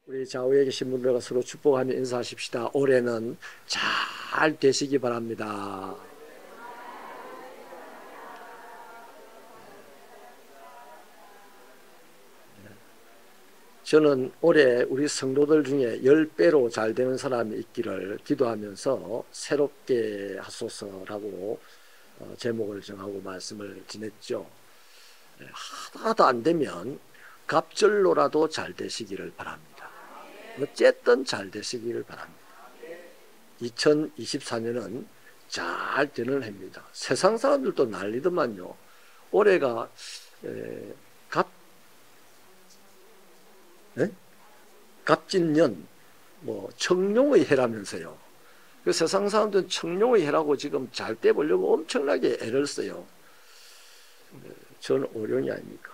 우리 좌우에 계신 분들과 서로 축복하며 인사하십시다. 올해는 잘 되시기 바랍니다. 저는 올해 우리 성도들 중에 10배로 잘 되는 사람이 있기를 기도하면서 새롭게 하소서라고 제목을 정하고 말씀을 지냈죠. 하나도 안 되면 갑절로라도 잘 되시기를 바랍니다. 어쨌든 잘 되시기를 바랍니다. 2024년은 잘 되는 해입니다. 세상 사람들도 난리더만요. 올해가 갑 네? 갑진년 청룡의 해라면서요. 그 세상 사람들은 청룡의 해라고 지금 잘 떼보려고 엄청나게 애를 써요. 저는 오룡이 아닙니까?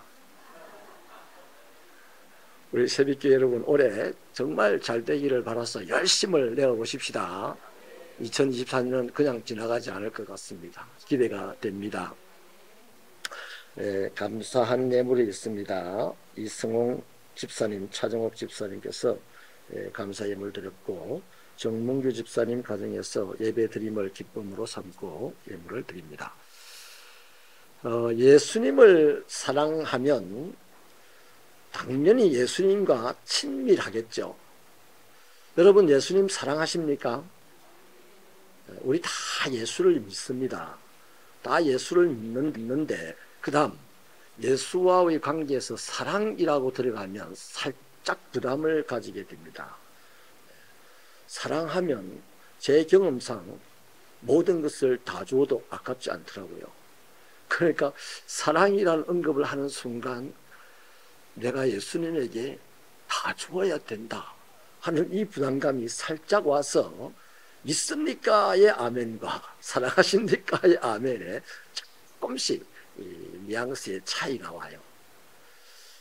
우리 새벽교회 여러분, 올해 정말 잘 되기를 바라서 열심을 내어보십시다. 2024년은 그냥 지나가지 않을 것 같습니다. 기대가 됩니다. 감사한 예물이 있습니다. 이승홍 집사님, 차정옥 집사님께서 감사 예물 드렸고, 정문규 집사님 가정에서 예배 드림을 기쁨으로 삼고 예물을 드립니다. 예수님을 사랑하면 당연히 예수님과 친밀하겠죠. 여러분, 예수님 사랑하십니까? 우리 다 예수를 믿습니다. 다 예수를 믿는데 그 다음 예수와의 관계에서 사랑이라고 들어가면 살짝 부담을 가지게 됩니다. 사랑하면 제 경험상 모든 것을 다 주어도 아깝지 않더라고요. 그러니까 사랑이라는 언급을 하는 순간 내가 예수님에게 다 주어야 된다 하는 이 부담감이 살짝 와서 믿습니까의 아멘과 사랑하십니까의 아멘에 조금씩 뉘앙스의 차이가 와요.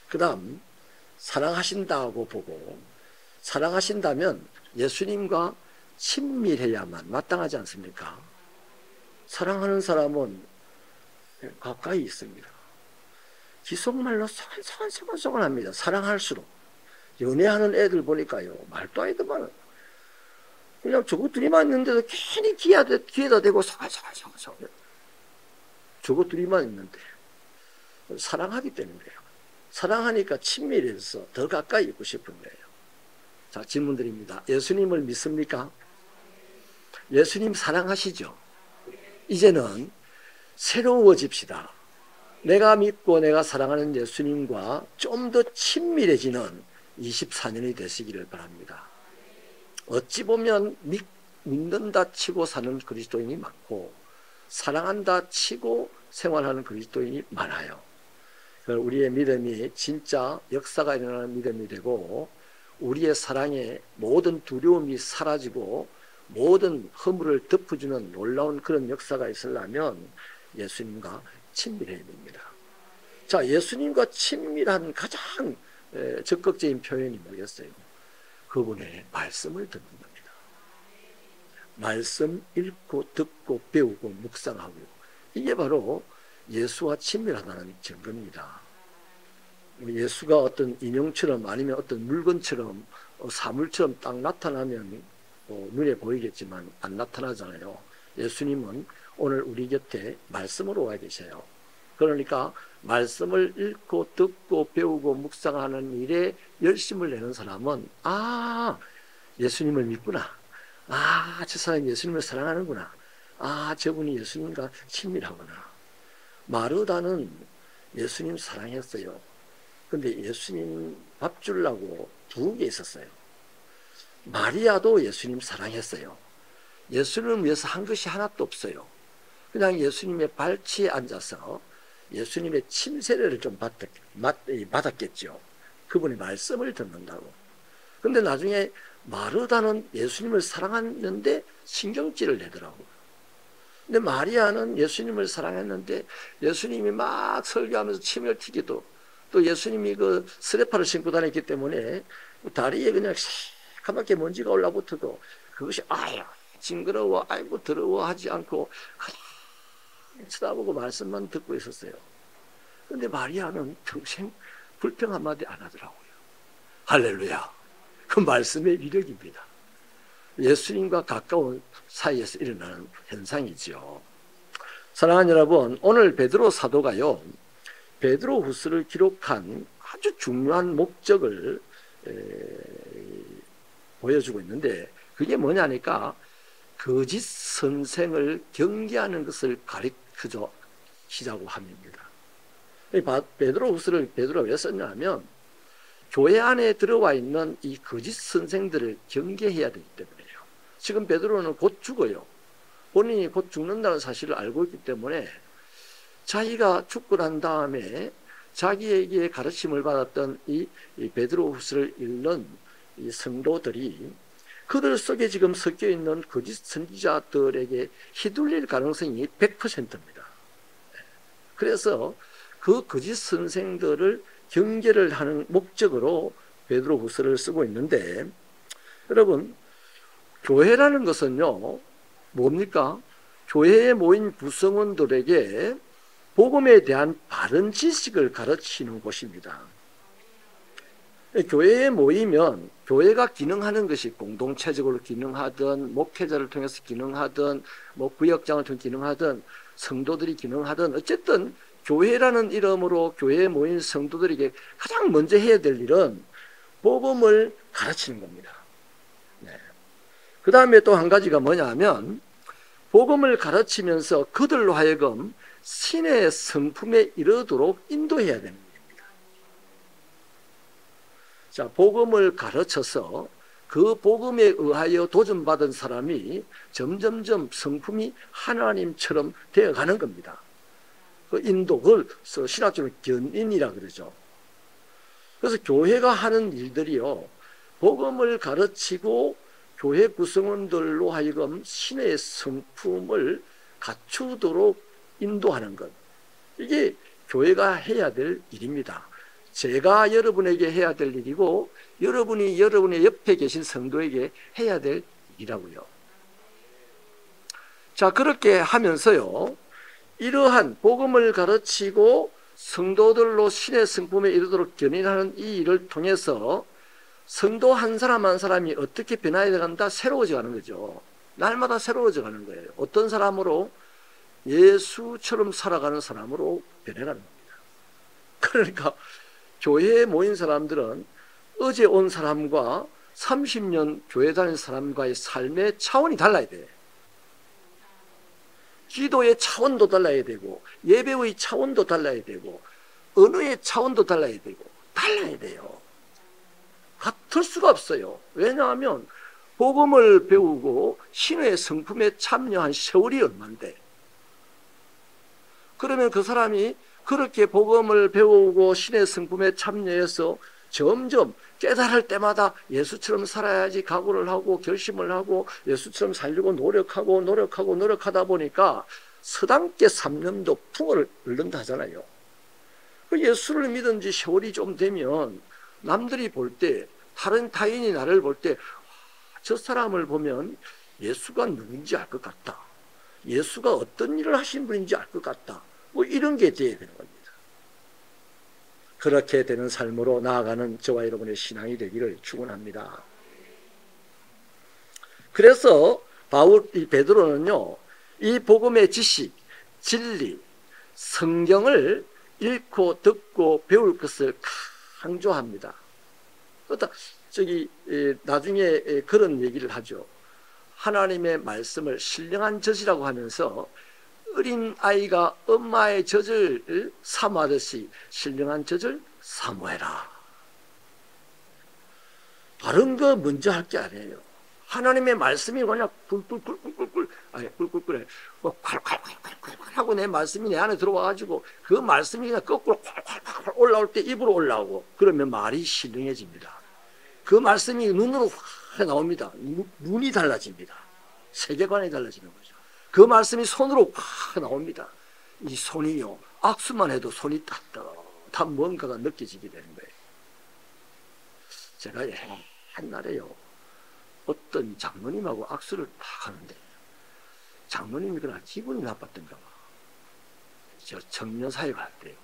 그 다음 사랑하신다고 보고, 사랑하신다면 예수님과 친밀해야만 마땅하지 않습니까? 사랑하는 사람은 가까이 있습니다. 기속말로 소곤소곤합니다. 사랑할수록. 연애하는 애들 보니까요, 말도 안 되더만 그냥 저것들이만 있는데도 괜히 귀에다 대고 소곤소곤 저것들이만 있는데 사랑하기 때문이에요. 사랑하니까 친밀해서 더 가까이 있고 싶은 거예요. 자, 질문 드립니다. 예수님을 믿습니까? 예수님 사랑하시죠? 이제는 새로워집시다. 내가 믿고 내가 사랑하는 예수님과 좀 더 친밀해지는 24년이 되시기를 바랍니다. 어찌 보면 믿는다 치고 사는 그리스도인이 많고 사랑한다 치고 생활하는 그리스도인이 많아요. 우리의 믿음이 진짜 역사가 일어나는 믿음이 되고 우리의 사랑에 모든 두려움이 사라지고 모든 허물을 덮어주는 놀라운 그런 역사가 있으려면 예수님과 친밀해야 됩니다. 자, 예수님과 친밀한 가장 적극적인 표현이 뭐겠어요? 그분의 말씀을 듣는 겁니다. 말씀 읽고 듣고 배우고 묵상하고, 이게 바로 예수와 친밀하다는 증거입니다. 예수가 어떤 인형처럼 아니면 어떤 물건처럼 사물처럼 딱 나타나면 눈에 보이겠지만 안 나타나잖아요. 예수님은 오늘 우리 곁에 말씀으로 와 계세요. 그러니까 말씀을 읽고 듣고 배우고 묵상하는 일에 열심을 내는 사람은 예수님을 믿구나. 저 사람이 예수님을 사랑하는구나. 저분이 예수님과 친밀하구나. 마르다는 예수님 사랑했어요. 근데 예수님 밥 주려고 부엌에 있었어요. 마리아도 예수님 사랑했어요. 예수님을 위해서 한 것이 하나도 없어요. 그냥 예수님의 발치에 앉아서 예수님의 침세례를 좀 받았겠죠. 그분의 말씀을 듣는다고. 근데 나중에 마르다는 예수님을 사랑했는데 신경질을 내더라고요. 근데 마리아는 예수님을 사랑했는데 예수님이 막 설교하면서 침을 튀기도, 또 예수님이 그 스레파를 신고 다녔기 때문에 다리에 그냥 새카맣게 먼지가 올라붙어도 그것이 징그러워, 아이고 더러워 하지 않고 그냥 쳐다보고 말씀만 듣고 있었어요. 근데 마리아는 평생 불평 한마디 안 하더라고요. 할렐루야. 그 말씀의 위력입니다. 예수님과 가까운 사이에서 일어나는 현상이죠. 사랑하는 여러분, 오늘 베드로 사도가요, 베드로 후서를 기록한 아주 중요한 목적을 보여주고 있는데, 그게 뭐냐니까 거짓 선생을 경계하는 것을 가르치자고 합니다. 베드로 후서를 베드로가 왜 썼냐면 교회 안에 들어와 있는 이 거짓 선생들을 경계해야 되기 때문이에요. 지금 베드로는 곧 죽어요. 본인이 곧 죽는다는 사실을 알고 있기 때문에 자기가 죽고 난 다음에 자기에게 가르침을 받았던 이 베드로 후서를 읽는 이 성도들이 그들 속에 지금 섞여 있는 거짓 선지자들에게 휘둘릴 가능성이 100%입니다. 그래서 그 거짓 선생들을 경계를 하는 목적으로 베드로 후서를 쓰고 있는데, 여러분, 교회라는 것은요, 뭡니까? 교회에 모인 구성원들에게 복음에 대한 바른 지식을 가르치는 곳입니다. 교회에 모이면 교회가 기능하는 것이 공동체적으로 기능하든 목회자를 통해서 기능하든 뭐 구역장을 통해 기능하든 성도들이 기능하든 어쨌든 교회라는 이름으로 교회에 모인 성도들에게 가장 먼저 해야 될 일은 복음을 가르치는 겁니다. 네. 그 다음에 또 한 가지가 뭐냐면 복음을 가르치면서 그들로 하여금 신의 성품에 이르도록 인도해야 되는 겁니다. 자, 복음을 가르쳐서 그 복음에 의하여 도전받은 사람이 점점점 성품이 하나님처럼 되어가는 겁니다. 그 인도, 그걸 신학적으로 견인이라 그러죠. 그래서 교회가 하는 일들이요, 복음을 가르치고 교회 구성원들로 하여금 신의 성품을 갖추도록 인도하는 것, 이게 교회가 해야 될 일입니다. 제가 여러분에게 해야 될 일이고 여러분이 여러분의 옆에 계신 성도에게 해야 될 일이라고요. 자, 그렇게 하면서요, 이러한 복음을 가르치고 성도들로 신의 성품에 이르도록 견인하는 이 일을 통해서 성도 한 사람 한 사람이 어떻게 변화해 간다? 새로워져 가는 거죠. 날마다 새로워져 가는 거예요. 어떤 사람으로? 예수처럼 살아가는 사람으로 변해가는 겁니다. 그러니까 교회에 모인 사람들은 어제 온 사람과 30년 교회 다닌 사람과의 삶의 차원이 달라야 돼. 기도의 차원도 달라야 되고 예배의 차원도 달라야 되고 언어의 차원도 달라야 되고 달라야 돼요. 같을 수가 없어요. 왜냐하면 복음을 배우고 신의 성품에 참여한 세월이 얼만데, 그러면 그 사람이 그렇게 복음을 배우고 신의 성품에 참여해서 점점 깨달을 때마다 예수처럼 살아야지 각오를 하고 결심을 하고 예수처럼 살려고 노력하다 보니까 서당께 3년도 풍어를 얻는다 하잖아요. 그 예수를 믿은 지 세월이 좀 되면 남들이 볼 때, 다른 타인이 나를 볼 때, 저 사람을 보면 예수가 누군지 알 것 같다, 예수가 어떤 일을 하신 분인지 알 것 같다, 뭐 이런 게 돼야 되는 겁니다. 그렇게 되는 삶으로 나아가는 저와 여러분의 신앙이 되기를 축원합니다. 그래서 베드로는요, 이 복음의 지식, 진리, 성경을 읽고 듣고 배울 것을 강조합니다. 나중에 그런 얘기를 하죠. 하나님의 말씀을 신령한 젖이라고 하면서 어린 아이가 엄마의 젖을 사모하듯이 신령한 젖을 사모해라. 다른 거 먼저 할 게 아니에요. 하나님의 말씀이 그냥 꿀꿀꿀꿀꿀, 아니 꿀꿀꿀해, 콸콸콸콸콸 하고 내 말씀이 내 안에 들어와가지고 그 말씀이 그냥 거꾸로 콸콸콸 올라올 때 입으로 올라오고, 그러면 말이 신령해집니다. 그 말씀이 눈으로 확 나옵니다. 눈이 달라집니다. 세계관이 달라지는 거죠. 그 말씀이 손으로 확 나옵니다. 이 손이요, 악수만 해도 손이 따뜻한 뭔가가 느껴지게 되는 거예요. 제가 옛날에요, 어떤 장로님하고 악수를 딱 하는데 장로님이 그날 기분이 나빴던가 봐. 저 청년 사회가 할 때요,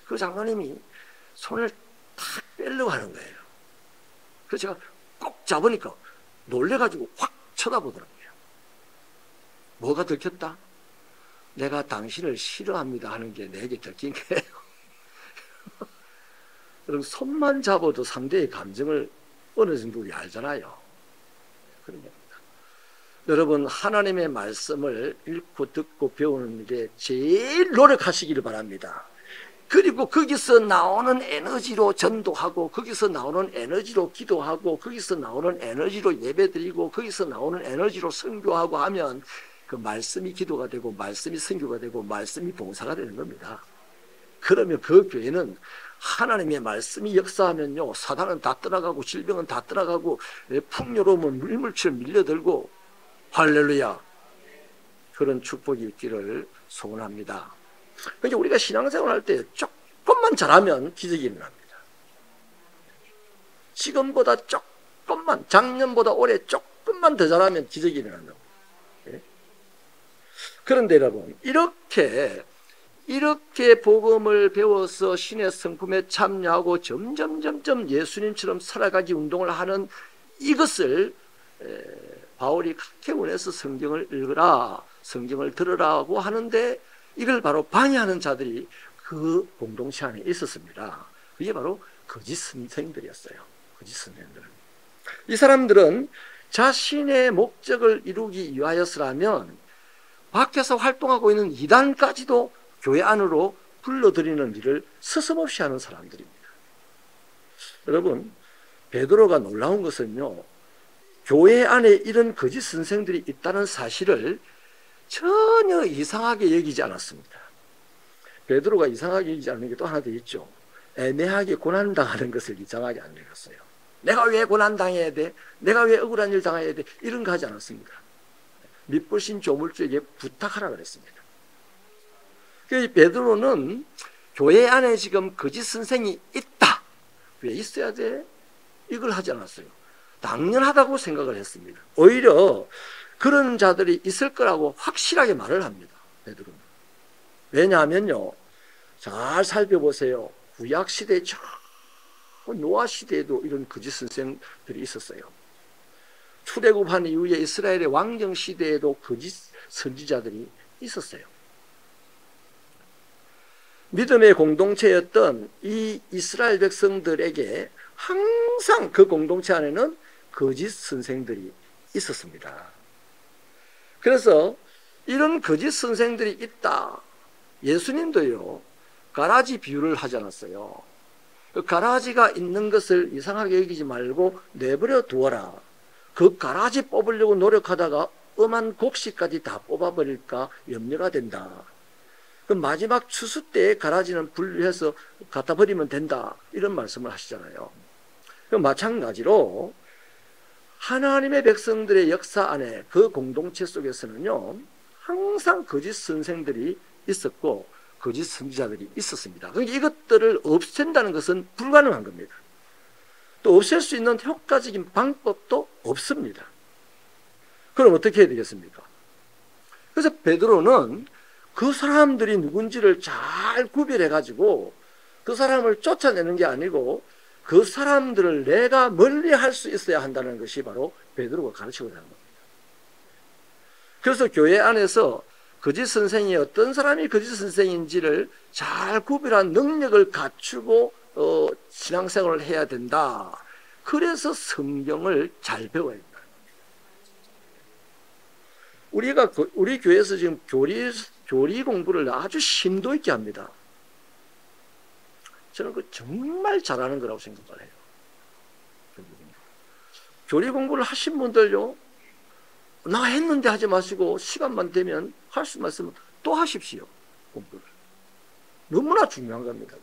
그 장로님이 손을 탁 빼려고 하는 거예요. 그래서 제가 꼭 잡으니까 놀래가지고 확 쳐다보더라고요. 뭐가 들켰다? 내가 당신을 싫어합니다 하는 게 내게 들킨 거예요. 그럼 손만 잡아도 상대의 감정을 어느 정도 알잖아요. 그런 겁니다. 여러분, 하나님의 말씀을 읽고 듣고 배우는 게 제일 노력하시기를 바랍니다. 그리고 거기서 나오는 에너지로 전도하고, 거기서 나오는 에너지로 기도하고, 거기서 나오는 에너지로 예배드리고, 거기서 나오는 에너지로 선교하고 하면 그 말씀이 기도가 되고, 말씀이 선교가 되고, 말씀이 봉사가 되는 겁니다. 그러면 그 교회는 하나님의 말씀이 역사하면요, 사단은 다 떠나가고 질병은 다 떠나가고 풍요로움은 물물처럼 밀려들고, 할렐루야, 그런 축복이 있기를 소원합니다. 그러니까 우리가 신앙생활 할 때 조금만 잘하면 기적이 일어납니다. 지금보다 조금만, 작년보다 올해 조금만 더 잘하면 기적이 일어난다고. 그런데 여러분, 이렇게 복음을 배워서 신의 성품에 참여하고 점점 예수님처럼 살아가기 운동을 하는 이것을 바울이 각해원에서 성경을 읽으라, 성경을 들으라고 하는데, 이걸 바로 방해하는 자들이 그 공동체 안에 있었습니다. 그게 바로 거짓 선생들이었어요. 거짓 선생들. 이 사람들은 자신의 목적을 이루기 위하여서라면 밖에서 활동하고 있는 이단까지도 교회 안으로 불러들이는 일을 서슴없이 하는 사람들입니다. 여러분, 베드로가 놀라운 것은요, 교회 안에 이런 거짓 선생들이 있다는 사실을 전혀 이상하게 여기지 않았습니다. 베드로가 이상하게 여기지 않는 게 또 하나 더 있죠. 애매하게 고난당하는 것을 이상하게 안 여겼어요. 내가 왜 고난당해야 돼? 내가 왜 억울한 일 당해야 돼? 이런 거 하지 않았습니다. 믿보신 조물주에게 부탁하라 그랬습니다. 그래서 베드로는 교회 안에 지금 거짓 선생이 있다, 왜 있어야 돼? 이걸 하지 않았어요. 당연하다고 생각을 했습니다. 오히려 그런 자들이 있을 거라고 확실하게 말을 합니다, 베드로는. 왜냐하면요, 잘 살펴보세요. 구약시대, 저 노아 시대에도 이런 거짓 선생들이 있었어요. 출애굽한 이후에 이스라엘의 왕정 시대에도 거짓 선지자들이 있었어요. 믿음의 공동체였던 이 이스라엘 백성들에게 항상 그 공동체 안에는 거짓 선생들이 있었습니다. 그래서 이런 거짓 선생들이 있다. 예수님도요, 가라지 비유를 하지 않았어요. 그 가라지가 있는 것을 이상하게 여기지 말고 내버려 두어라. 그 가라지 뽑으려고 노력하다가 엄한 곡식까지 다 뽑아버릴까 염려가 된다. 그 마지막 추수 때에 가라지는 분리해서 갖다 버리면 된다, 이런 말씀을 하시잖아요. 마찬가지로 하나님의 백성들의 역사 안에 그 공동체 속에서는요, 항상 거짓 선생들이 있었고 거짓 선지자들이 있었습니다. 그러니까 이것들을 없앤다는 것은 불가능한 겁니다. 또 없앨 수 있는 효과적인 방법도 없습니다. 그럼 어떻게 해야 되겠습니까? 그래서 베드로는 그 사람들이 누군지를 잘 구별해 가지고 그 사람을 쫓아내는 게 아니고 그 사람들을 내가 멀리 할 수 있어야 한다는 것이 바로 베드로가 가르치고자 하는 겁니다. 그래서 교회 안에서 거짓 선생이 어떤 사람이 거짓 선생인지를 잘 구별한 능력을 갖추고 신앙생활을 해야 된다. 그래서 성경을 잘 배워야 된다. 우리 교회에서 지금 교리 공부를 아주 심도 있게 합니다. 저는 그 정말 잘하는 거라고 생각을 해요. 교리 공부를 하신 분들요, 나 했는데 하지 마시고 시간만 되면 할 수만 있으면 또 하십시오. 공부를. 너무나 중요한 겁니다.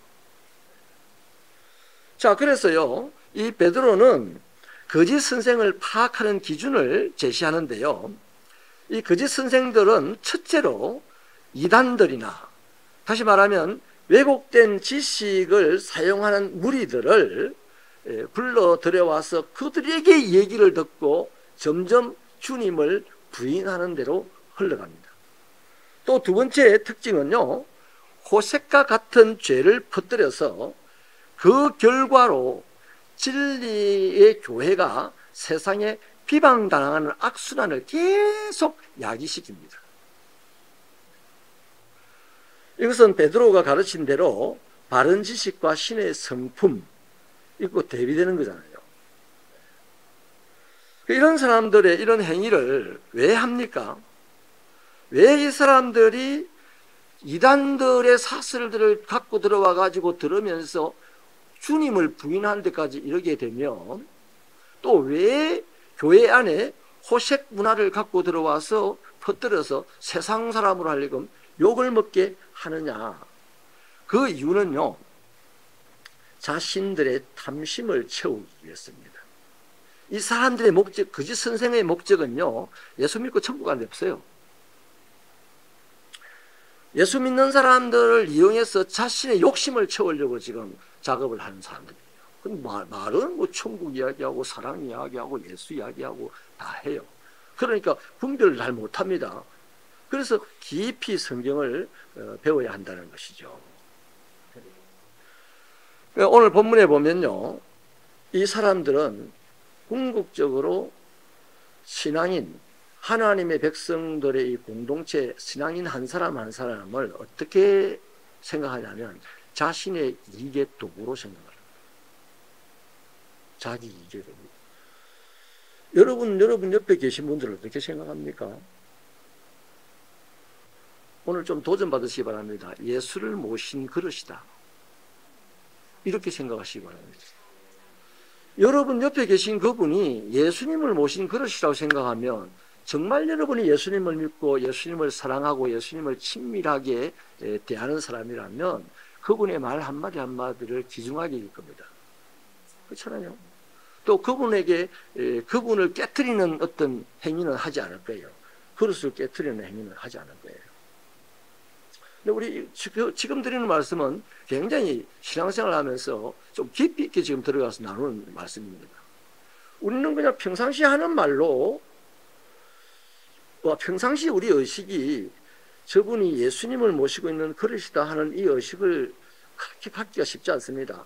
자, 그래서요, 이 베드로는 거짓 선생을 파악하는 기준을 제시하는데요, 이 거짓 선생들은 첫째로 이단들이나, 다시 말하면 왜곡된 지식을 사용하는 무리들을 불러 들여와서 그들에게 얘기를 듣고 점점 주님을 부인하는 대로 흘러갑니다. 또 두 번째 특징은요, 호색과 같은 죄를 퍼뜨려서 그 결과로 진리의 교회가 세상에 비방당하는 악순환을 계속 야기시킵니다. 이것은 베드로가 가르친 대로 바른 지식과 신의 성품 이거 대비되는 거잖아요. 이런 사람들의 이런 행위를 왜 합니까? 왜 이 사람들이 이단들의 사설들을 갖고 들어와 가지고 들으면서 주님을 부인하는 데까지 이르게 되면 또 왜 교회 안에 호색 문화를 갖고 들어와서 퍼뜨려서 세상 사람으로 하려고 욕을 먹게 하느냐? 그 이유는요, 자신들의 탐심을 채우기 위해서입니다. 이 사람들의 목적, 거짓 선생의 목적은요, 예수 믿고 천국 안 없어요. 예수 믿는 사람들을 이용해서 자신의 욕심을 채우려고 지금 작업을 하는 사람들이에요. 말은 뭐 천국 이야기하고 사랑 이야기하고 예수 이야기하고 다 해요. 그러니까 분별을 잘 못합니다. 그래서 깊이 성경을 배워야 한다는 것이죠. 오늘 본문에 보면요, 이 사람들은 궁극적으로 신앙인, 하나님의 백성들의 이 공동체 신앙인 한 사람 한 사람을 어떻게 생각하냐면 자신의 이익의 도구로 생각합니다. 자기 이익의 도구. 여러분 옆에 계신 분들은 어떻게 생각합니까? 오늘 좀 도전받으시기 바랍니다. 예수를 모신 그릇이다. 이렇게 생각하시기 바랍니다. 여러분 옆에 계신 그분이 예수님을 모신 그릇이라고 생각하면 정말 여러분이 예수님을 믿고 예수님을 사랑하고 예수님을 친밀하게 대하는 사람이라면 그분의 말 한마디 한마디를 귀중하게 여길 겁니다. 그렇잖아요. 또 그분에게 그분을 깨트리는 어떤 행위는 하지 않을 거예요. 그릇을 깨트리는 행위는 하지 않을 거예요. 근데 우리 지금 드리는 말씀은 굉장히 신앙생활을 하면서 좀 깊이 있게 지금 들어가서 나누는 말씀입니다. 우리는 그냥 평상시 하는 말로 평상시 우리 의식이 저분이 예수님을 모시고 있는 그릇이다 하는 이 의식을 그렇게 갖기가 쉽지 않습니다.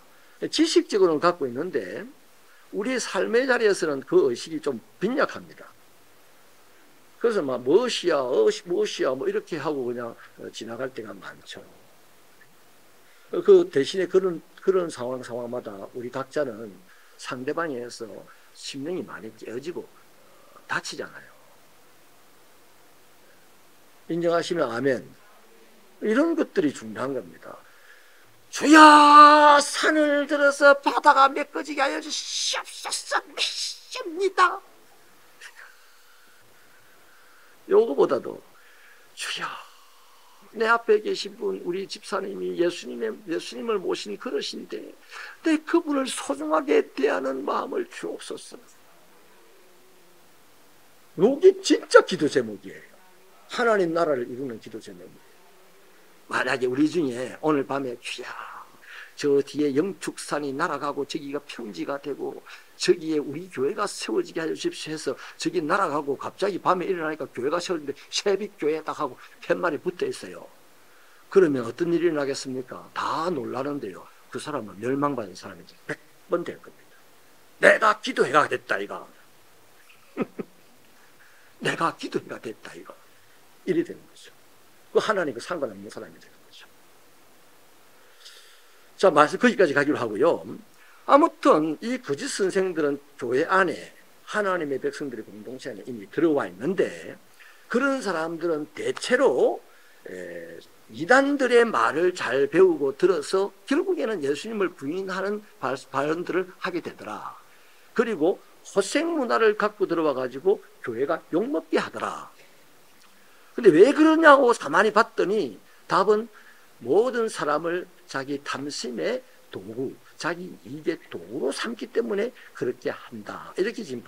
지식적으로는 갖고 있는데 우리 삶의 자리에서는 그 의식이 좀 빈약합니다. 그래서 막 무엇이야 뭐 이렇게 하고 그냥 지나갈 때가 많죠. 그 대신에 그런 상황마다 우리 각자는 상대방에서 심령이 많이 깨어지고 다치잖아요. 인정하시면 아멘. 이런 것들이 중요한 겁니다. 주여 산을 들어서 바다가 메꿔지게 하여 주시옵소서 믿습니다. 요거보다도 주여 내 앞에 계신 분 우리 집사님이 예수님을 모신 그릇인데 내 그분을 소중하게 대하는 마음을 주옵소서. 요게 진짜 기도 제목이에요. 하나님 나라를 이루는 기도 제목이에요. 만약에 우리 중에 오늘 밤에 주야 저 뒤에 영축산이 날아가고 저기가 평지가 되고 저기에 우리 교회가 세워지게 하여 주십시오 해서 저기 날아가고 갑자기 밤에 일어나니까 교회가 세워지는데 새벽교회 딱 하고 팻말이 붙어 있어요. 그러면 어떤 일이 나겠습니까? 다 놀라는데요. 그 사람은 멸망받은 사람이 100번 될 겁니다. 내가 기도회가 됐다 이거. 내가 기도회가 됐다 이거. 이리 되는 거죠. 그 하나님과 상관없는 사람이 되는 거죠. 자, 말씀 거기까지 가기로 하고요. 아무튼 이 거짓 선생들은 교회 안에 하나님의 백성들의 공동체 안에 이미 들어와 있는데 그런 사람들은 대체로 이단들의 말을 잘 배우고 들어서 결국에는 예수님을 부인하는 발언들을 하게 되더라. 그리고 호색 문화를 갖고 들어와 가지고 교회가 욕먹게 하더라. 근데 왜 그러냐고 가만히 봤더니 답은 모든 사람을 자기 탐심의 도구, 자기 이익의 도구로 삼기 때문에 그렇게 한다. 이렇게 지금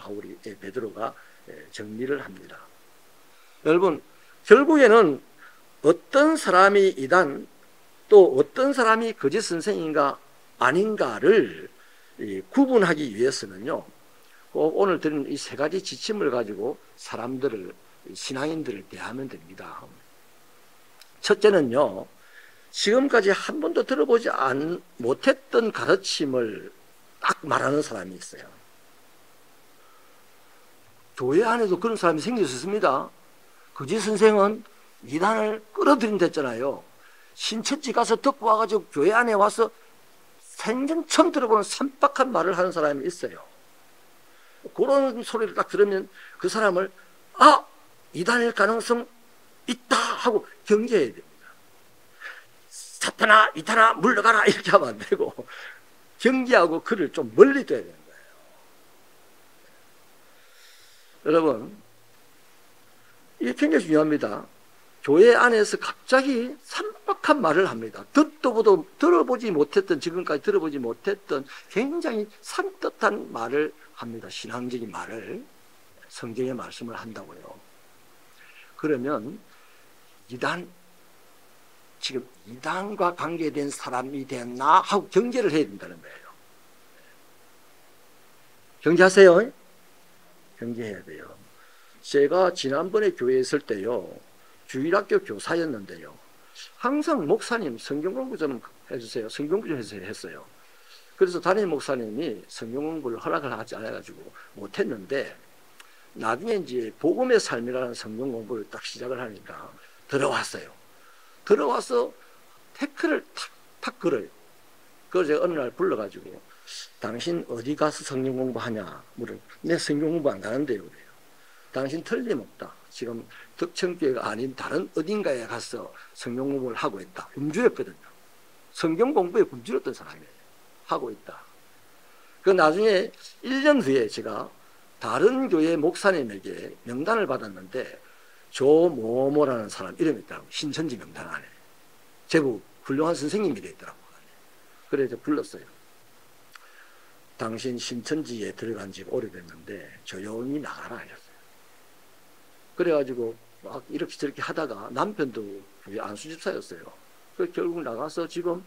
베드로가 정리를 합니다. 여러분, 결국에는 어떤 사람이 이단 또 어떤 사람이 거짓 선생인가 아닌가를 구분하기 위해서는요, 오늘 드린 이 세 가지 지침을 가지고 신앙인들을 대하면 됩니다. 첫째는요, 지금까지 한 번도 들어보지 못했던 가르침을 딱 말하는 사람이 있어요. 교회 안에도 그런 사람이 생길 수 있습니다. 거짓 선생은 이단을 끌어들인댔잖아요. 신천지 가서 듣고 와가지고 교회 안에 와서 생전 처음 들어보는 산박한 말을 하는 사람이 있어요. 그런 소리를 딱 들으면 그 사람을 이단일 가능성 있다 하고 경계해야 됩니다. 사탄아 이단아 물러가라 이렇게 하면 안 되고 경계하고 그를 좀 멀리 둬야 되는 거예요. 여러분, 이게 굉장히 중요합니다. 교회 안에서 갑자기 산박한 말을 합니다. 듣도 보도 들어보지 못했던, 지금까지 들어보지 못했던 굉장히 산뜻한 말을 합니다. 신앙적인 말을, 성경의 말씀을 한다고요. 그러면 지금 이단과 관계된 사람이 됐나 하고 경계를 해야 된다는 거예요. 경계하세요. 경계해야 돼요. 제가 지난번에 교회에 있을 때요, 주일학교 교사였는데요, 항상 목사님 성경 공부 좀 해주세요. 성경 공부 좀 했어요. 그래서 담임 목사님이 성경 공부를 허락을 하지 않아가지고 못했는데, 나중에 이제 복음의 삶이라는 성경 공부를 딱 시작을 하니까 들어왔어요. 들어와서 태클을 탁탁 걸어요. 그래서 제가 어느 날 불러가지고 당신 어디 가서 성경 공부하냐 물어요. 내 성경 공부 안 가는데요. 그래요. 당신 틀림없다. 지금 덕천교회가 아닌 다른 어딘가에 가서 성경 공부를 하고 있다. 굶주렸거든요. 성경 공부에 굶주렸던 사람이에요. 하고 있다. 그 나중에 1년 후에 제가 다른 교회 목사님에게 명단을 받았는데 조모모라는 사람 이름이 있더라고요. 신천지 명단 안에. 제법 훌륭한 선생님이 되더라고요. 그래서 불렀어요. 당신 신천지에 들어간 지 오래됐는데 조용히 나가라 하셨어요. 그래가지고 막 이렇게 저렇게 하다가 남편도 안수집사였어요. 그래서 결국 나가서 지금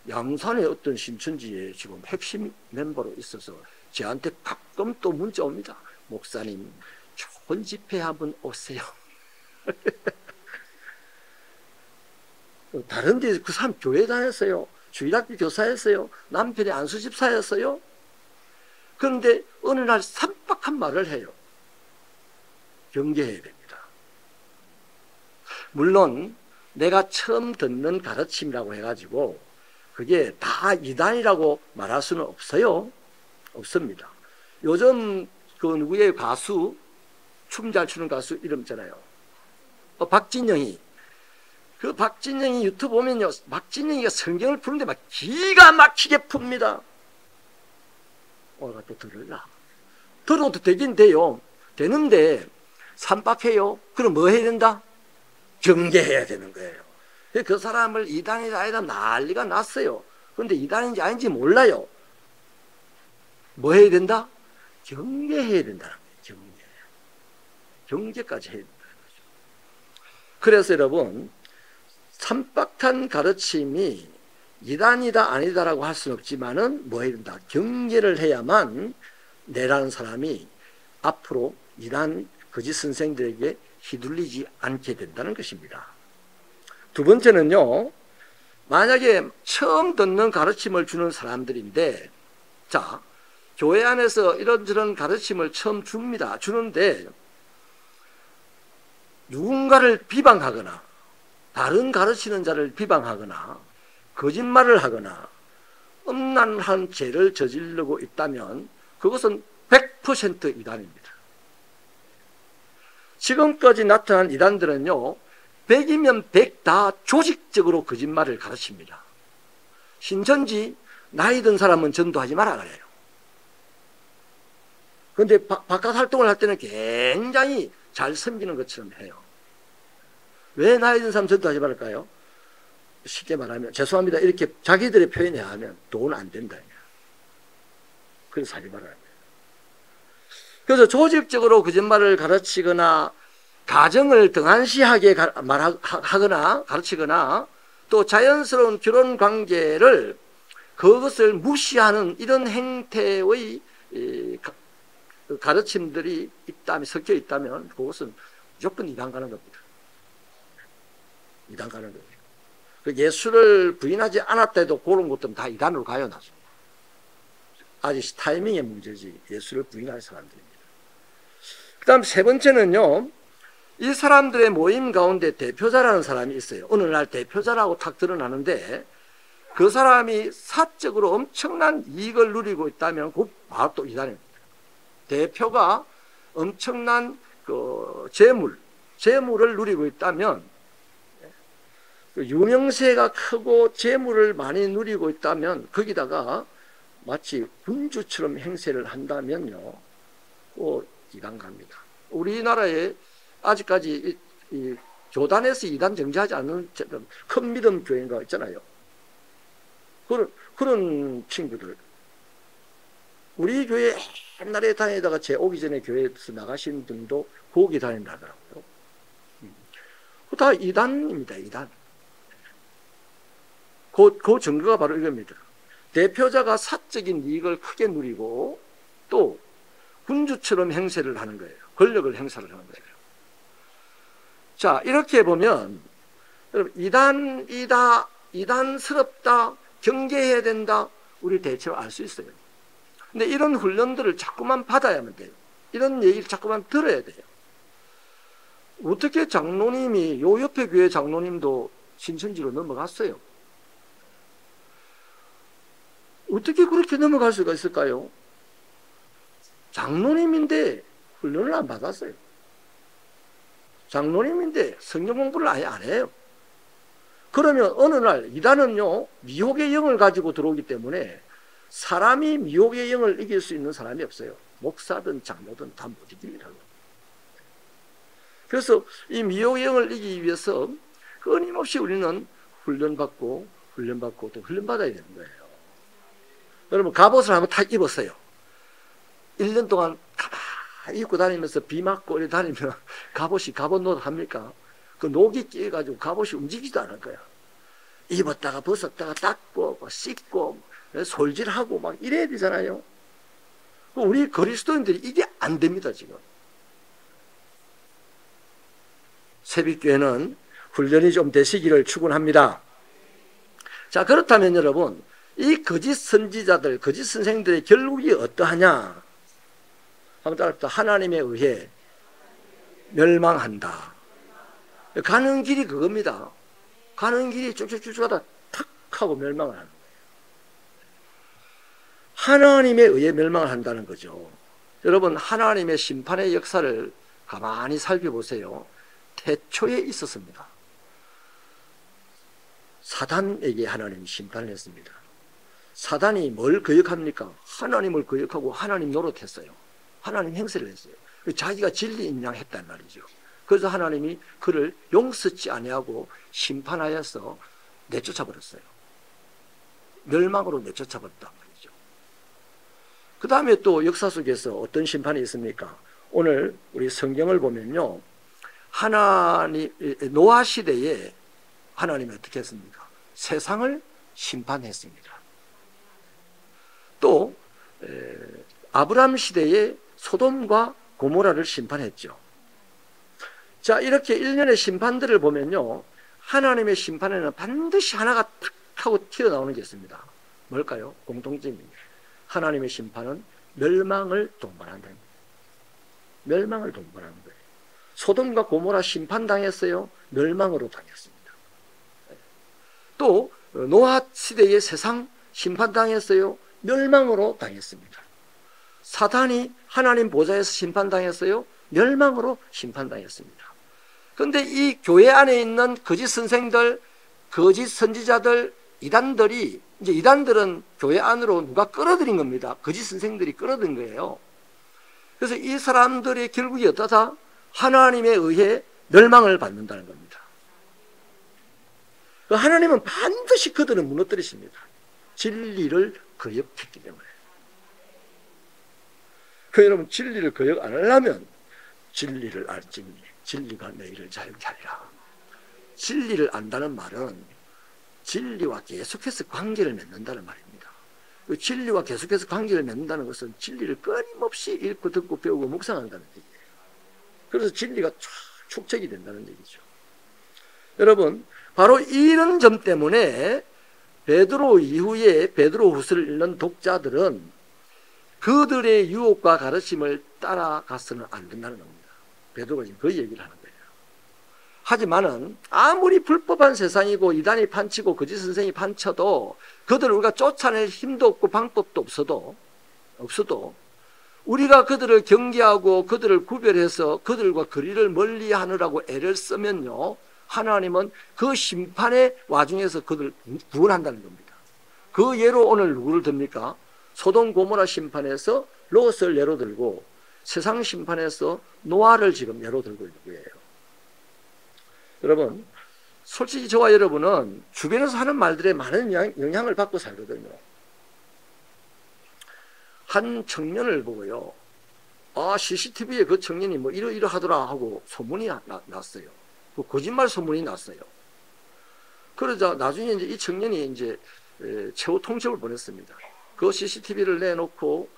양산의 어떤 신천지에 지금 핵심 멤버로 있어서 저한테 가끔 또 문자 옵니다. 목사님 좋은 집회 한번 오세요. 다른 데 그 사람 교회 다녔어요. 주일학교 교사였어요. 남편이 안수집사였어요. 그런데 어느 날 산박한 말을 해요. 경계해야 됩니다. 물론 내가 처음 듣는 가르침이라고 해가지고 그게 다 이단이라고 말할 수는 없어요. 없습니다. 요즘 그 누구의 가수, 춤 잘 추는 가수 이름 있잖아요. 박진영이. 그 박진영이 유튜브 보면요, 박진영이가 성경을 푸는데 막 기가 막히게 풉니다. 오늘 또 들을라. 들어도 되긴 돼요. 되는데 산박해요. 그럼 뭐 해야 된다? 경계해야 되는 거예요. 그 사람을 이단이다 아니다 난리가 났어요. 그런데 이단인지 아닌지 몰라요. 뭐 해야 된다? 경계해야 된다는 거예요. 경계. 경계까지 해야 된다는 거죠. 그래서 여러분, 산박한 가르침이 이단이다 아니다라고 할 수는 없지만은 뭐 해야 된다? 경계를 해야만 내라는 사람이 앞으로 이단 거짓 선생들에게 휘둘리지 않게 된다는 것입니다. 두 번째는요, 만약에 처음 듣는 가르침을 주는 사람들인데, 자, 교회 안에서 이런저런 가르침을 처음 줍니다. 주는데 누군가를 비방하거나 다른 가르치는 자를 비방하거나 거짓말을 하거나 음란한 죄를 저지르고 있다면 그것은 100% 이단입니다. 지금까지 나타난 이단들은요, 100이면 100 다 조직적으로 거짓말을 가르칩니다. 신천지 나이 든 사람은 전도하지 마라 그래요. 그런데 바깥 활동을 할 때는 굉장히 잘 섬기는 것처럼 해요. 왜 나이 든 사람 전도하지 말을까요? 쉽게 말하면, 죄송합니다, 이렇게 자기들의 표현에 하면 돈 안 된다. 그래서 하지 말아야 돼요. 그래서 조직적으로 거짓말을 가르치거나 가정을 등한시하게 하거나 가르치거나 또 자연스러운 결혼 관계를 그것을 무시하는 이런 행태의 가르침들이 있다면, 섞여 있다면 그것은 무조건 이단 가는 겁니다. 이단 가는 겁니다. 예수를 부인하지 않았다 해도 그런 것들은 다 이단으로 가요. 나중에. 아직 타이밍의 문제지 예수를 부인할 사람들입니다. 그 다음 세 번째는요, 이 사람들의 모임 가운데 대표자라는 사람이 있어요. 어느 날 대표자라고 탁 드러나는데 그 사람이 사적으로 엄청난 이익을 누리고 있다면 그 바로 또 이단입니다. 대표가 엄청난 그 재물을 누리고 있다면, 유명세가 크고 재물을 많이 누리고 있다면 거기다가 마치 군주처럼 행세를 한다면요, 이단 갑니다. 우리나라에 아직까지 이 교단에서 이단 정지하지 않는 큰 믿음 교회가 있잖아요. 그런 친구들. 우리 교회 옛날에 다니다가 제 오기 전에 교회에서 나가신 분도 거기 다닌다더라고요. 다 이단입니다, 이단. 그 증거가 바로 이겁니다. 대표자가 사적인 이익을 크게 누리고 또 군주처럼 행세를 하는 거예요. 권력을 행사를 하는 거예요. 자, 이렇게 보면 여러분, 이단스럽다, 경계해야 된다, 우리 대체로 알 수 있어요. 근데 이런 훈련들을 자꾸만 받아야만 돼요. 이런 얘기를 자꾸만 들어야 돼요. 어떻게 장로님이, 요 옆에 교회 장로님도 신천지로 넘어갔어요. 어떻게 그렇게 넘어갈 수가 있을까요? 장로님인데 훈련을 안 받았어요. 장로님인데 성경 공부를 아예 안 해요. 그러면 어느 날 이단은요, 미혹의 영을 가지고 들어오기 때문에 사람이 미혹의 영을 이길 수 있는 사람이 없어요. 목사든 장로든 다 못 이깁니다. 그래서 이 미혹의 영을 이기기 위해서 끊임없이 우리는 훈련받고 또 훈련받아야 되는 거예요. 여러분, 갑옷을 한번 탁 입었어요. 1년 동안 가만히 입고 다니면서 비 맞고 이렇게 다니면 갑옷 노릇 합니까? 그 녹이 끼어가지고 갑옷이 움직이지도 않을 거야. 입었다가 벗었다가 닦고 씻고 솔질하고 막 이래야 되잖아요. 우리 그리스도인들이 이게 안 됩니다, 지금. 새벽교회는 훈련이 좀 되시기를 축원합니다. 자, 그렇다면 여러분, 이 거짓 선지자들, 거짓 선생들의 결국이 어떠하냐? 한번 따라합시다. 하나님에 의해 멸망한다. 가는 길이 그겁니다. 가는 길이 쭉쭉쭉 하다 탁 하고 멸망을 하는 거예요. 하나님에 의해 멸망을 한다는 거죠. 여러분, 하나님의 심판의 역사를 가만히 살펴보세요. 태초에 있었습니다. 사단에게 하나님이 심판을 했습니다. 사단이 뭘 거역합니까? 하나님을 거역하고 하나님 노릇했어요. 하나님 행세를 했어요. 자기가 진리인 양 했단 말이죠. 그래서 하나님이 그를 용서치 아니하고 심판하여서 내쫓아 버렸어요. 멸망으로 내쫓아 버렸단 말이죠. 그 다음에 또 역사 속에서 어떤 심판이 있습니까? 오늘 우리 성경을 보면요, 노아 시대에 하나님이 어떻게 했습니까? 세상을 심판했습니다. 또 아브람 시대에 소돔과 고모라를 심판했죠. 자, 이렇게 일련의 심판들을 보면요, 하나님의 심판에는 반드시 하나가 탁 하고 튀어나오는 게 있습니다. 뭘까요? 공통점입니다. 하나님의 심판은 멸망을 동반한다는 거예요. 멸망을 동반하는 거예요. 소돔과 고모라 심판당했어요. 멸망으로 당했습니다. 또 노아 시대의 세상 심판당했어요. 멸망으로 당했습니다. 사단이 하나님 보좌에서 심판당했어요. 멸망으로 심판당했습니다. 그런데 이 교회 안에 있는 거짓 선생들, 거짓 선지자들, 이단들은 교회 안으로 누가 끌어들인 겁니다. 거짓 선생들이 끌어들인 거예요. 그래서 이 사람들의 결국이 어떠다? 하나님에 의해 멸망을 받는다는 겁니다. 하나님은 반드시 그들은 무너뜨리십니다. 진리를 거역했기 때문에. 여러분, 진리를 거역 안 하려면 진리를 알지니 진리가 너희를 자유케 하리라. 진리를 안다는 말은 진리와 계속해서 관계를 맺는다는 말입니다. 진리와 계속해서 관계를 맺는다는 것은 진리를 끊임없이 읽고 듣고 배우고 묵상한다는 얘기예요. 그래서 진리가 축적이 된다는 얘기죠. 여러분, 바로 이런 점 때문에 베드로 이후에 베드로 후서를 읽는 독자들은 그들의 유혹과 가르침을 따라가서는 안 된다는 겁니다. 베드로가 지금 그 얘기를 하는 거예요. 하지만은 아무리 불법한 세상이고 이단이 판치고 거짓 선생이 판쳐도 그들을 우리가 쫓아낼 힘도 없고 방법도 없어도 우리가 그들을 경계하고 그들을 구별해서 그들과 거리를 멀리 하느라고 애를 쓰면요, 하나님은 그 심판의 와중에서 그들을 구원한다는 겁니다. 그 예로 오늘 누구를 듭니까? 소돔 고모라 심판에서 롯을 예로 들고 세상 심판에서 노아를 지금 예로 들고 있는 거예요. 여러분, 솔직히 저와 여러분은 주변에서 하는 말들에 많은 영향을 받고 살거든요. 한 청년을 보고요, CCTV에 그 청년이 뭐 이러하더라 하고 소문이 났어요. 그 거짓말 소문이 났어요. 그러자 나중에 이제 이 청년이 이제 최후 통첩을 보냈습니다. 그 CCTV를 내놓고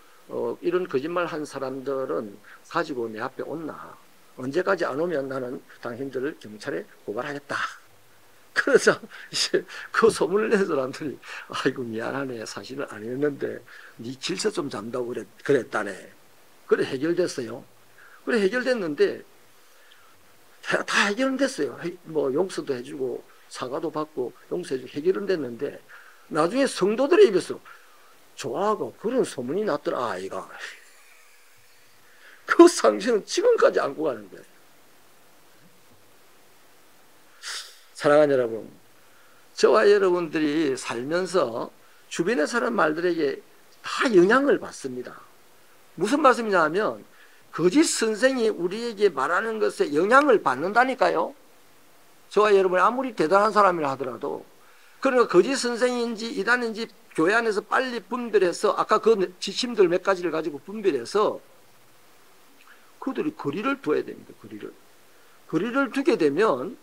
이런 거짓말 한 사람들은 가지고 내 앞에 온나? 언제까지 안 오면 나는 당신들을 경찰에 고발하겠다. 그러자 이제 그 소문을 낸 사람들이 아이고 미안하네, 사실은 아니었는데 네 질서 좀 잡다고 그랬다네. 그래 해결됐어요. 그래 해결됐는데 다 해결은 됐어요. 뭐 용서도 해주고 사과도 받고 용서해주고 해결은 됐는데 나중에 성도들의 입에서 좋아하고 그런 소문이 났더라 아이가. 그 상처는 지금까지 안고 가는 거예요. 사랑하는 여러분, 저와 여러분들이 살면서 주변에 사는 말들에게 다 영향을 받습니다. 무슨 말씀이냐 하면 거짓 선생이 우리에게 말하는 것에 영향을 받는다니까요. 저와 여러분이 아무리 대단한 사람이라 하더라도, 그러니까 거짓 선생인지 이단인지 교회 안에서 빨리 분별해서, 아까 그 지침들 몇 가지를 가지고 분별해서 그들이 거리를 둬야 됩니다. 거리를 두게 되면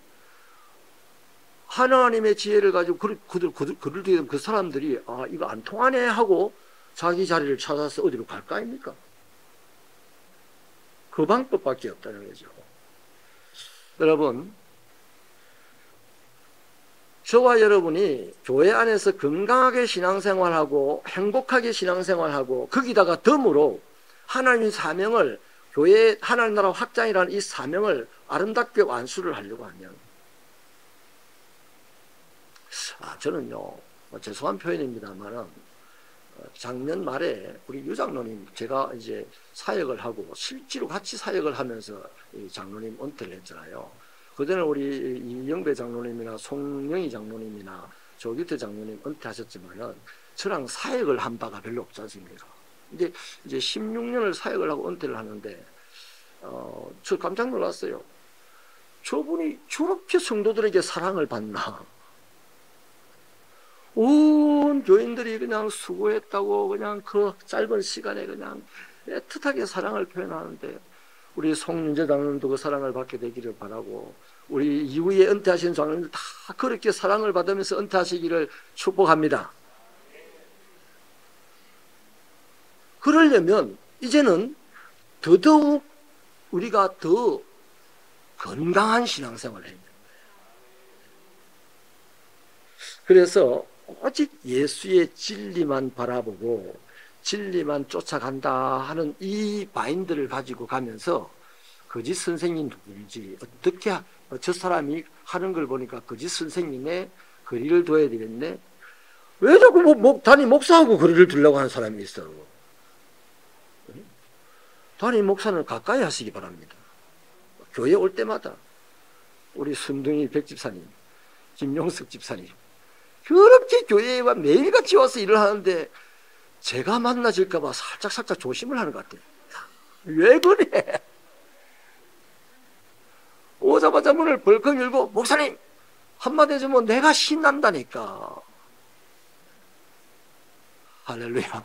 하나님의 지혜를 가지고 거리를 두게 되면 그 사람들이 이거 안 통하네 하고 자기 자리를 찾아서 어디로 갈 거 아닙니까? 그 방법밖에 없다는 거죠. 여러분, 저와 여러분이 교회 안에서 건강하게 신앙생활하고 행복하게 신앙생활하고 거기다가 덤으로 하나님의 사명을, 교회 하나님 나라 확장이라는 이 사명을 아름답게 완수를 하려고 하면, 저는요, 죄송한 표현입니다만은 작년 말에 우리 유 장로님, 제가 이제 사역을 하고 실제로 같이 사역을 하면서 이 장로님 은퇴를 했잖아요. 그전에 우리 이영배 장로님이나 송영희 장로님이나 조기태 장로님 은퇴하셨지만은 저랑 사역을 한 바가 별로 없지 않습니까? 근데 이제 16년을 사역을 하고 은퇴를 하는데 저 깜짝 놀랐어요. 저분이 저렇게 성도들에게 사랑을 받나? 온 교인들이 그냥 수고했다고 그냥 그 짧은 시간에 그냥 애틋하게 사랑을 표현하는데, 우리 송윤재 장로님도 그 사랑을 받게 되기를 바라고, 우리 이후에 은퇴하신 장로님들 다 그렇게 사랑을 받으면서 은퇴하시기를 축복합니다. 그러려면 이제는 더더욱 우리가 더 건강한 신앙생활을 해야 됩니다. 그래서 오직 예수의 진리만 바라보고 진리만 쫓아간다 하는 이 마인드를 가지고 가면서 거짓 선생이 누구인지, 어떻게 저 사람이 하는 걸 보니까 거짓 선생님의 거리를 둬야 되겠네. 왜 자꾸 담임 목사하고 거리를 두려고 하는 사람이 있어? 담임 목사는 가까이 하시기 바랍니다. 교회 올 때마다 우리 순둥이 백 집사님, 김용석 집사님 그렇게 교회에 매일같이 와서 일을 하는데 제가 만나질까 봐 살짝 조심을 하는 것 같아요. 왜 그래? 오자마자 문을 벌컥 열고 목사님 한마디 해주면 내가 신난다니까. 할렐루야.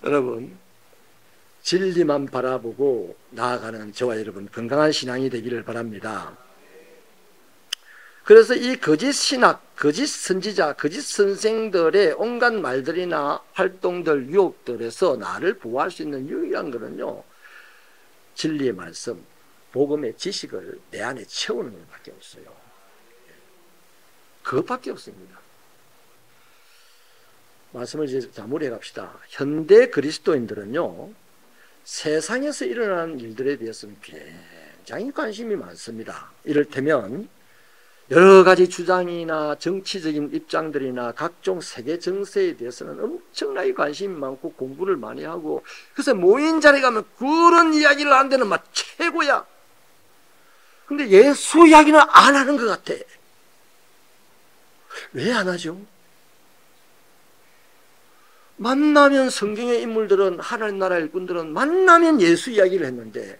여러분, 진리만 바라보고 나아가는 저와 여러분 건강한 신앙이 되기를 바랍니다. 그래서 이 거짓 신학, 거짓 선지자, 거짓 선생들의 온갖 말들이나 활동들, 유혹들에서 나를 보호할 수 있는 유일한 것은요, 진리의 말씀, 복음의 지식을 내 안에 채우는 것밖에 없어요. 그것밖에 없습니다. 말씀을 이제 마무리해 갑시다. 현대 그리스도인들은요, 세상에서 일어나는 일들에 대해서는 굉장히 관심이 많습니다. 이를테면 여러 가지 주장이나 정치적인 입장들이나 각종 세계 정세에 대해서는 엄청나게 관심이 많고 공부를 많이 하고, 그래서 모인 자리에 가면 그런 이야기를 하는 데는 막 최고야. 근데 예수 이야기는 안 하는 것 같아. 왜 안 하죠? 만나면 성경의 인물들은, 하나님 나라 일꾼들은 만나면 예수 이야기를 했는데,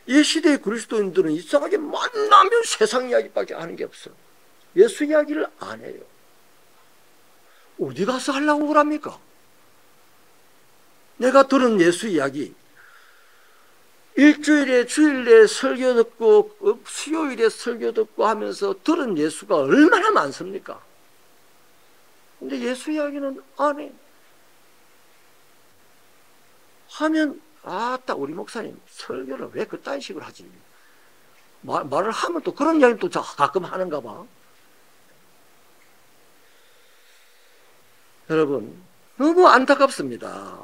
이 시대의 그리스도인들은 이상하게 만나면 세상 이야기밖에 하는 게 없어. 예수 이야기를 안 해요. 어디 가서 하려고 그럽니까? 내가 들은 예수 이야기, 일주일에 주일에 설교 듣고 수요일에 설교 듣고 하면서 들은 예수가 얼마나 많습니까? 근데 예수 이야기는 안 해. 하면 아따 우리 목사님 설교를 왜 그딴 식으로 하지? 말을 하면 또 그런 이야기 또 가끔 하는가 봐. 여러분 너무 안타깝습니다.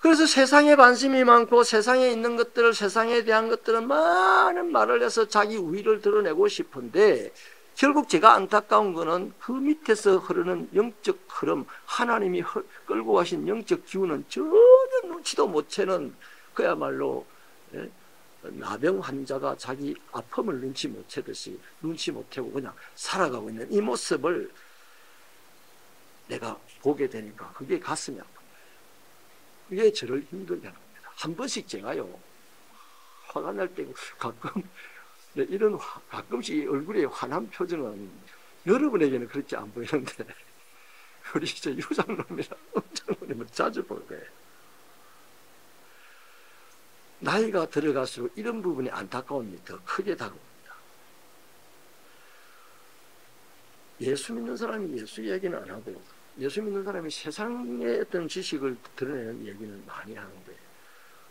그래서 세상에 관심이 많고 세상에 있는 것들을, 세상에 대한 것들은 많은 말을 해서 자기 우위를 드러내고 싶은데, 결국 제가 안타까운 거는 그 밑에서 흐르는 영적 흐름, 하나님이 끌고 가신 영적 기운은 전혀 눈치도 못 채는, 그야말로 나병 환자가 자기 아픔을 눈치 못 채듯이 눈치 못 채고 그냥 살아가고 있는 이 모습을 내가 보게 되니까 그게 가슴이 아픈 거예요. 그게 저를 힘들게 하는 겁니다. 한 번씩 제가요, 화가 날 때 가끔 이런 가끔씩 얼굴에 환한 표정은 여러분에게는 그렇게 안 보이는데 우리 저 유장놈이랑 엄장놈은 자주 볼 거예요. 나이가 들어갈수록 이런 부분이 안타까움이 더 크게 다가옵니다. 예수 믿는 사람이 예수 이야기는 안 하고, 예수 믿는 사람이 세상의 어떤 지식을 드러내는 얘기는 많이 하는데,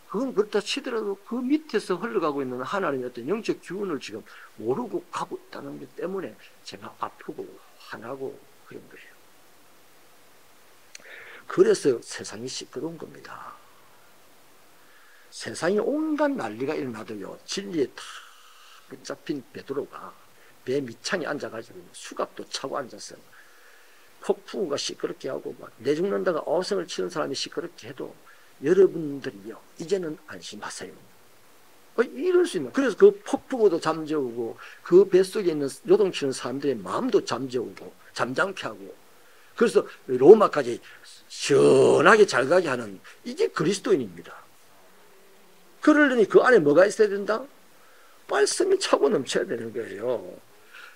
그건 그렇다 치더라도 그 밑에서 흘러가고 있는 하나님의 어떤 영적 기운을 지금 모르고 가고 있다는 것 때문에 제가 아프고 화나고 그런 거예요. 그래서 세상이 시끄러운 겁니다. 세상에 온갖 난리가 일어나도요, 진리에 다 붙잡힌 베드로가 배 밑창에 앉아가지고 수갑도 차고 앉았어요. 폭풍우가 시끄럽게 하고 막 내죽는다가 어성을 치는 사람이 시끄럽게 해도 여러분들이요, 이제는 안심하세요. 이럴 수 있는. 그래서 그 폭풍우도 잠재우고 그 뱃속에 있는 요동치는 사람들의 마음도 잠재우고 잠잠케 하고, 그래서 로마까지 시원하게 잘 가게 하는, 이게 그리스도인입니다. 그러려니 그 안에 뭐가 있어야 된다? 말씀이 차고 넘쳐야 되는 거예요.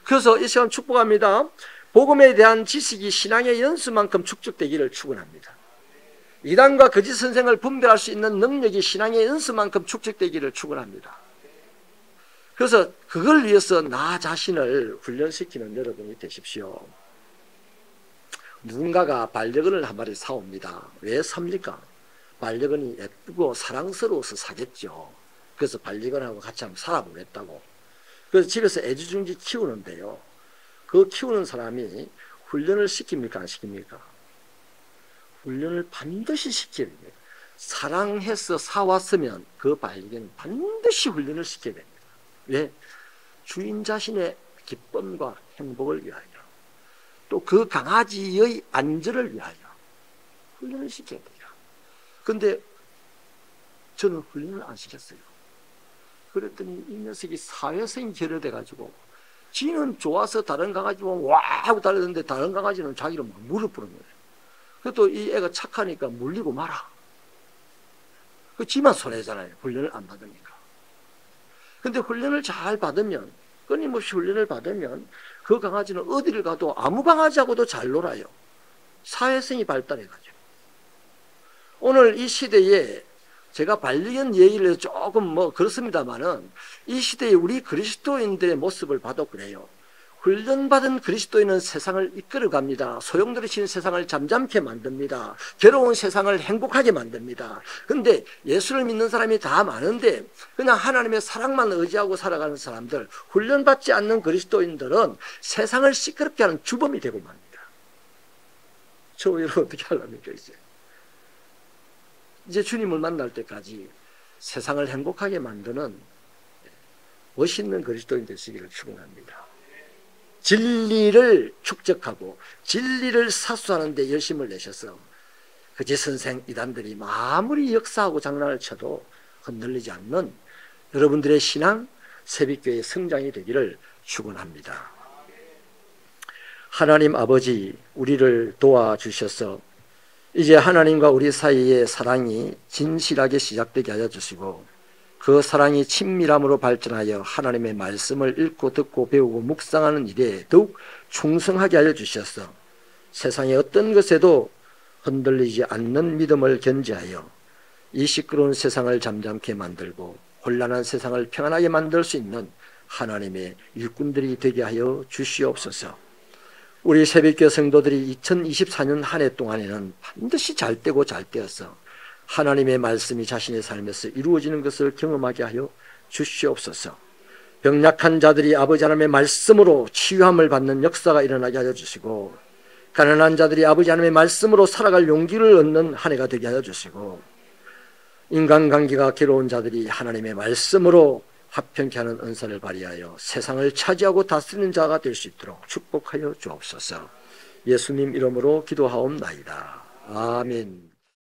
그래서 이 시간 축복합니다. 복음에 대한 지식이 신앙의 연수만큼 축적되기를 축원합니다. 이단과 거짓 선생을 분별할 수 있는 능력이 신앙의 연수만큼 축적되기를 축원합니다. 그래서 그걸 위해서 나 자신을 훈련시키는 여러분이 되십시오. 누군가가 반려견을 한 마리 사옵니다. 왜 삽니까? 반려견이 예쁘고 사랑스러워서 사겠죠. 그래서 반려견하고 같이 한번 살아보겠다고. 그래서 집에서 애지중지 키우는데요, 그 키우는 사람이 훈련을 시킵니까, 안 시킵니까? 훈련을 반드시 시켜야 됩니다. 사랑해서 사왔으면 그 반려견은 반드시 훈련을 시켜야 됩니다. 왜? 주인 자신의 기쁨과 행복을 위하여, 또 그 강아지의 안전을 위하여 훈련을 시켜야 됩니다. 근데 저는 훈련을 안 시켰어요. 그랬더니 이 녀석이 사회성이 결여돼가지고 지는 좋아서 다른 강아지 보면 와 하고 달렸는데 다른 강아지는 자기를 막 무릎 꿇는 거예요. 그래도 이 애가 착하니까 물리고 말아. 그 지만 손해잖아요, 훈련을 안 받으니까. 근데 훈련을 잘 받으면, 끊임없이 훈련을 받으면 그 강아지는 어디를 가도 아무 강아지하고도 잘 놀아요. 사회성이 발달해가지고. 오늘 이 시대에 제가 반려견 얘기를 해서 조금 그렇습니다만은, 이 시대에 우리 그리스도인들의 모습을 봐도 그래요. 훈련받은 그리스도인은 세상을 이끌어갑니다. 소용돌이치는 세상을 잠잠케 만듭니다. 괴로운 세상을 행복하게 만듭니다. 근데 예수를 믿는 사람이 다 많은데 그냥 하나님의 사랑만 의지하고 살아가는 사람들, 훈련받지 않는 그리스도인들은 세상을 시끄럽게 하는 주범이 되고 맙니다. 저 여러분 어떻게 하려니까 이제 이제 주님을 만날 때까지 세상을 행복하게 만드는 멋있는 그리스도인 되시기를 축원합니다. 진리를 축적하고 진리를 사수하는 데 열심을 내셔서 거짓 선생 이단들이 아무리 역사하고 장난을 쳐도 흔들리지 않는 여러분들의 신앙 새벽교회의 성장이 되기를 축원합니다. 하나님 아버지, 우리를 도와주셔서 이제 하나님과 우리 사이의 사랑이 진실하게 시작되게 하여 주시고 그 사랑이 친밀함으로 발전하여 하나님의 말씀을 읽고 듣고 배우고 묵상하는 일에 더욱 충성하게 하여 주셔서 세상의 어떤 것에도 흔들리지 않는 믿음을 견지하여 이 시끄러운 세상을 잠잠케 만들고 혼란한 세상을 평안하게 만들 수 있는 하나님의 일꾼들이 되게 하여 주시옵소서. 우리 새벽교회 성도들이 2024년 한 해 동안에는 반드시 잘 되고 잘 되어서 하나님의 말씀이 자신의 삶에서 이루어지는 것을 경험하게 하여 주시옵소서. 병약한 자들이 아버지 하나님의 말씀으로 치유함을 받는 역사가 일어나게 하여 주시고 가난한 자들이 아버지 하나님의 말씀으로 살아갈 용기를 얻는 한 해가 되게 하여 주시고 인간관계가 괴로운 자들이 하나님의 말씀으로 합평케 하는 은사를 발휘하여 세상을 차지하고 다스리는 자가 될 수 있도록 축복하여 주옵소서. 예수님 이름으로 기도하옵나이다. 아멘.